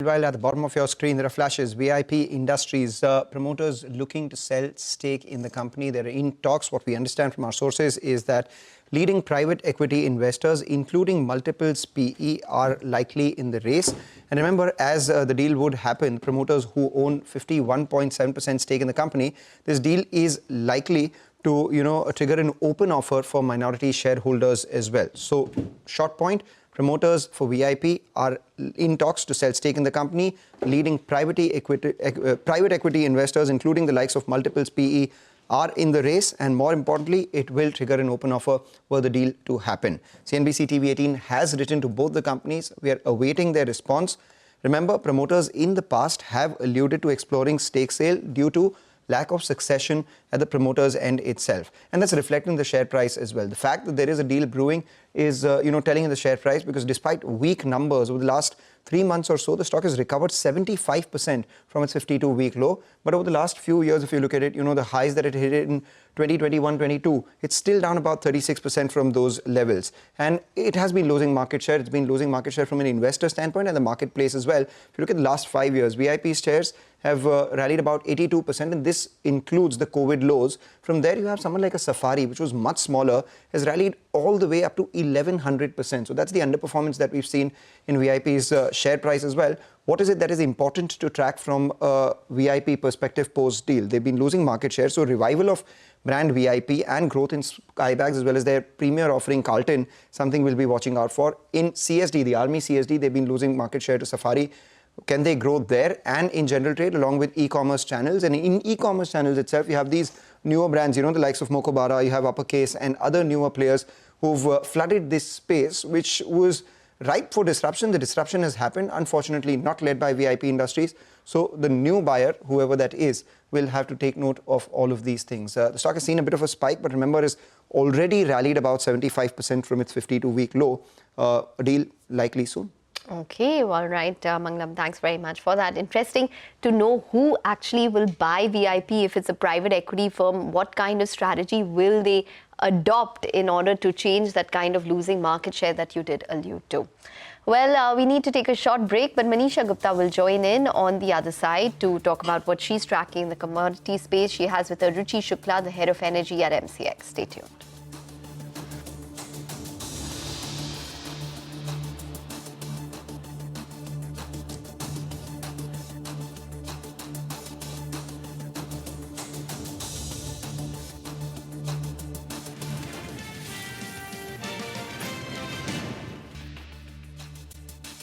While at the bottom of your screen, there are flashes. VIP Industries, promoters looking to sell stake in the company. They're in talks. What we understand from our sources is that leading private equity investors, including multiples PE, are likely in the race. And remember, as the deal would happen, promoters who own 51.7% stake in the company, this deal is likely to, trigger an open offer for minority shareholders as well. So, short point. Promoters for VIP are in talks to sell stake in the company. Leading private equity investors, including the likes of multiples PE, are in the race. And more importantly, it will trigger an open offer for the deal to happen. CNBC-TV18 has written to both the companies. We are awaiting their response. Remember, promoters in the past have alluded to exploring stake sale due to lack of succession at the promoter's end itself. And that's reflected in the share price as well. The fact that there is a deal brewing is, telling in the share price, because despite weak numbers over the last 3 months or so, the stock has recovered 75% from its 52-week low. But over the last few years, if you look at it, the highs that it hit in 2021-22, it's still down about 36% from those levels. And it has been losing market share. It's been losing market share from an investor standpoint and the marketplace as well. If you look at the last 5 years, VIP's shares have rallied about 82%, and this includes the COVID lows. From there, you have someone like a Safari, which was much smaller, has rallied all the way up to 1100%. So that's the underperformance that we've seen in VIP's share price as well. What is it that is important to track from a VIP perspective post-deal? They've been losing market share, so revival of brand VIP and growth in Skybags as well as their premier offering Carlton, something we'll be watching out for. In CSD, the Army CSD, they've been losing market share to Safari. Can they grow there and in general trade along with e-commerce channels? And in e-commerce channels itself, you have these newer brands, the likes of Mokobara, you have Uppercase and other newer players who've flooded this space, which was ripe for disruption. The disruption has happened, unfortunately not led by VIP Industries. So the new buyer, whoever that is, will have to take note of all of these things. The stock has seen a bit of a spike, but remember, is already rallied about 75% from its 52-week low. A deal likely soon. Okay, all right, Mangnam, thanks very much for that. Interesting to know who actually will buy VIP. If it's a private equity firm, what kind of strategy will they adopt in order to change that kind of losing market share that you did allude to? Well, we need to take a short break, but Manisha Gupta will join in on the other side to talk about what she's tracking in the commodity space. She has with her Ruchi Shukla, the head of energy at MCX. Stay tuned.